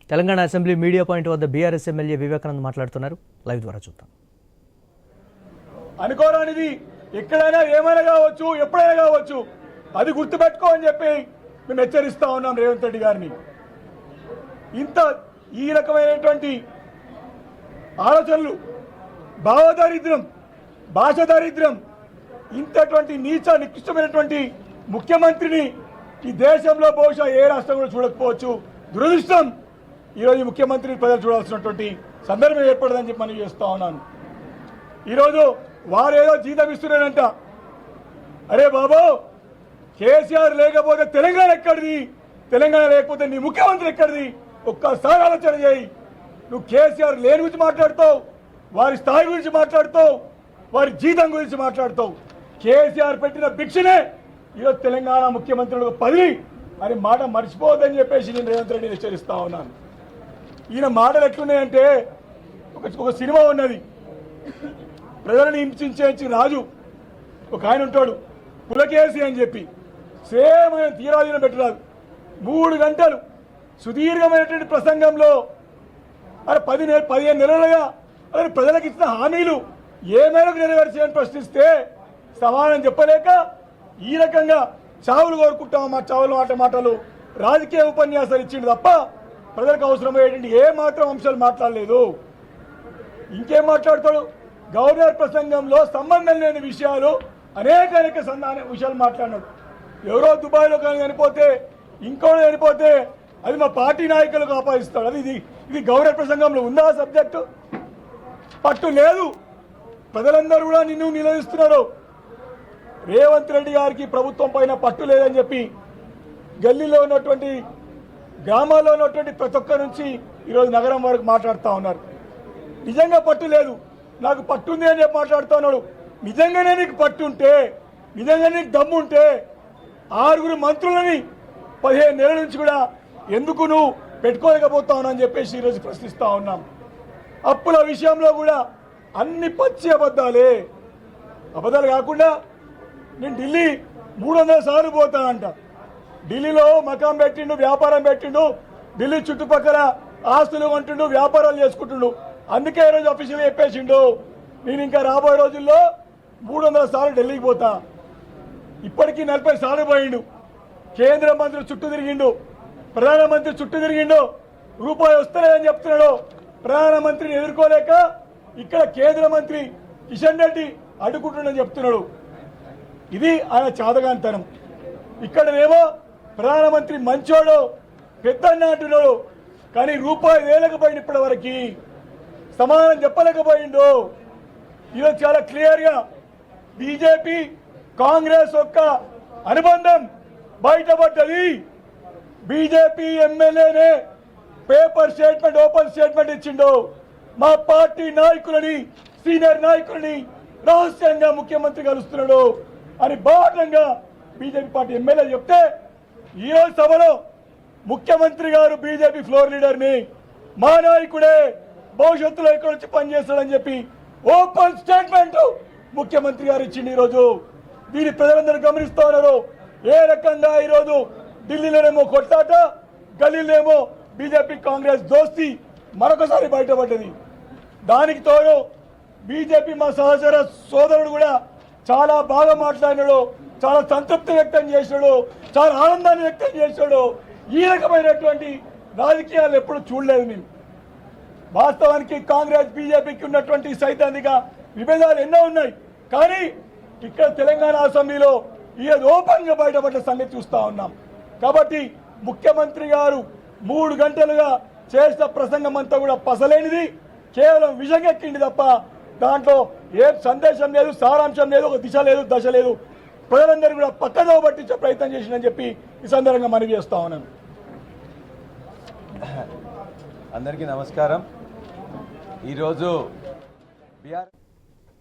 Telangana assembly media point వద్ద BRS MLA Vivekanand మాట్లాడుతున్నారు. Live ద్వారా చూద్దాం. అనుకోరానిది ఎక్కడైనా ఏమైనా కావచ్చు, ఎప్పుడైనా కావచ్చు, అది గుర్తుపెట్టుకో అని చెప్పి మేము హెచ్చరిస్తా ఉన్నాం రేవంత్ రెడ్డి గారిని. ఇంత ఈ రకమైనటువంటి ఆలోచనలు, భావదారిద్ర్యం, భాష దారిద్ర్యం, ఇంతటువంటి నీచ నికృష్టమైనటువంటి ముఖ్యమంత్రిని ఈ దేశంలో బహుశా ఏ రాష్ట్రం కూడా చూడకపోవచ్చు. దురదృష్టం ఈరోజు ముఖ్యమంత్రిని ప్రజలు చూడాల్సినటువంటి సందర్భం ఏర్పడదని చెప్పి మనం చేస్తా ఉన్నాను. ఈరోజు వారేదో జీతం ఇస్తున్నారంట. అరే బాబు, కేసీఆర్ లేకపోతే తెలంగాణ ఎక్కడిది? తెలంగాణ లేకపోతే నీ ముఖ్యమంత్రి ఎక్కడిది? ఒక్కసారి ఆలోచన చేయి. నువ్వు కేసీఆర్ లేని గురించి మాట్లాడుతావు, వారి స్థాయి గురించి మాట్లాడుతావు, వారి జీతం గురించి మాట్లాడుతావు. కేసీఆర్ పెట్టిన భిక్షనే ఈరోజు తెలంగాణ ముఖ్యమంత్రులకు పదవి అని మాట మర్చిపోవద్దని చెప్పేసి నేను రేవంత్ రెడ్డిని హెచ్చరిస్తా ఉన్నాను. ఈయన మాటలు ఎట్లున్నాయంటే ఒక సినిమా ఉన్నది, ప్రజలను హింసించే రాజు ఒక ఆయన ఉంటాడు, పులకేసి అని చెప్పి. సేమ్ ఆయన తీరాధీనం పెట్టరాదు. 3 గంటలు సుదీర్ఘమైనటువంటి ప్రసంగంలో 15 నెలలుగా అదే ప్రజలకు ఇచ్చిన హామీలు ఏ మేరకు నెరవేర్చాయని ప్రశ్నిస్తే సమాధానం చెప్పలేక ఈ రకంగా చావులు కోరుకుంటాం, మా చావులు మాటలు రాజకీయ ఉపన్యాసాలు ఇచ్చిండు తప్ప ప్రజలకు అవసరమయ్యేటువంటి ఏ మాత్రం అంశాలు మాట్లాడలేదు. ఇంకేం మాట్లాడతాడు? గవర్నర్ ప్రసంగంలో సంబంధం లేని విషయాలు అనేక విషయాలు మాట్లాడినాడు. ఎవరో దుబాయ్లో కానీ చనిపోతే, ఇంకోటి చనిపోతే అది మా పార్టీ నాయకులకు ఆపాదిస్తాడు. అది ఇది గవర్నర్ ప్రసంగంలో ఉందా సబ్జెక్టు? పట్టు లేదు. ప్రజలందరూ కూడా నిన్ను నిలదీస్తున్నారు. రేవంత్ రెడ్డి గారికి ప్రభుత్వం పైన పట్టు లేదని చెప్పి గల్లీలో ఉన్నటువంటి, గ్రామాల్లో ఉన్నటువంటి ప్రతి ఒక్క నుంచి ఈరోజు నగరం వరకు మాట్లాడుతూ ఉన్నారు. నిజంగా పట్టు లేదు, నాకు పట్టుంది అని చెప్పి మాట్లాడుతూ ఉన్నాడు. నిజంగానే నీకు పట్టుంటే, నిజంగానే నీకు దమ్ముంటే 6 మంత్రులని 15 నెలల నుంచి కూడా ఎందుకు నువ్వు పెట్టుకోలేకపోతావు అని చెప్పేసి ఈరోజు ప్రశ్నిస్తూ ఉన్నాం. అప్పుల విషయంలో కూడా అన్ని పచ్చి అబద్ధాలే. అబద్ధాలు కాకుండా నేను ఢిల్లీ 300 సార్లు పోతానంట. ఢిల్లీలో మకాం పెట్టిండు, వ్యాపారం పెట్టిండు, ఢిల్లీ చుట్టుపక్కల ఆస్తులు కొంటుండు, వ్యాపారాలు చేసుకుంటుండు. అందుకే ఈరోజు అఫీషియల్గా చెప్పేసిండు, నేను ఇంకా రాబోయే రోజుల్లో 300 సార్లు ఢిల్లీకి పోతా. ఇప్పటికీ 40 సార్లు పోయిండు. కేంద్ర మంత్రి చుట్టూ తిరిగిండు, ప్రధానమంత్రి చుట్టూ తిరిగిండు. రూపాయి వస్తలేదని చెప్తున్నాడు. ప్రధానమంత్రిని ఎదుర్కోలేక ఇక్కడ కేంద్ర మంత్రి కిషన్ రెడ్డి అడ్డుకుంటుండని చెప్తున్నాడు. ఇది ఆయన చాదగాంతనం. ఇక్కడనేమో ప్రధానమంత్రి మంచోడు, పెద్దన్న అంటున్నాడు, కానీ రూపాయి వేయలేకపోయింది. ఇప్పటి వరకు సమాధానం చెప్పలేకపోయిండు. ఈరోజు చాలా క్లియర్గా బీజేపీ కాంగ్రెస్ యొక్క అనుబంధం బయటపడ్డది. బీజేపీ ఎమ్మెల్యేనే పేపర్ స్టేట్మెంట్, ఓపెన్ స్టేట్మెంట్ ఇచ్చిండు. మా పార్టీ నాయకులని, సీనియర్ నాయకులని రహస్యంగా ముఖ్యమంత్రి కలుస్తున్నాడు అని బాటంగా బీజేపీ పార్టీ ఎమ్మెల్యే చెప్తే, ఈరోజు సభలో ముఖ్యమంత్రి గారు బీజేపీ ఫ్లోర్ లీడర్ని, మా నాయకుడే భవిష్యత్తులో ఇక్కడ వచ్చి పనిచేస్తాడని చెప్పి ఓపెన్ స్టేట్మెంట్ ముఖ్యమంత్రి గారు ఇచ్చింది. ఈరోజు దీన్ని ప్రజలందరూ గమనిస్తూ ఉన్నారు. ఏ రకంగా ఈరోజు ఢిల్లీలోనేమో కొట్లాట, గల్లీలోనేమో బీజేపీ కాంగ్రెస్ దోస్తీ మరొకసారి బయటపడ్డది. దానికి తోడు బీజేపీ మా సహచర సోదరుడు కూడా చాలా బాగా మాట్లాడినాడు, చాలా సంతృప్తి వ్యక్తం చేశాడు, చాలా ఆనందాన్ని వ్యక్తం చేశాడు. ఈ రకమైనటువంటి రాజకీయాలు ఎప్పుడు చూడలేదు మేము. వాస్తవానికి కాంగ్రెస్ బీజేపీకి ఉన్నటువంటి సైద్ధాంతిక విభేదాలు ఎన్నో ఉన్నాయి, కానీ ఇక్కడ తెలంగాణ అసెంబ్లీలో ఇది ఓపెన్ గా బయటపడ్డ సంగతి చూస్తా ఉన్నాం. కాబట్టి ముఖ్యమంత్రి గారు 3 గంటలుగా చేసిన ప్రసంగం అంతా కూడా పసలేనిది, కేవలం విషంగెక్కింది తప్ప దాంట్లో ఏ సందేశం లేదు, సారాంశం లేదు, ఒక దిశ లేదు, దశ లేదు. ప్రజలందరూ కూడా పక్కదో పట్టించే ప్రయత్నం చేసిందని చెప్పి ఈ సందర్భంగా మనవి చేస్తా ఉన్నాను. అందరికీ నమస్కారం. ఈరోజు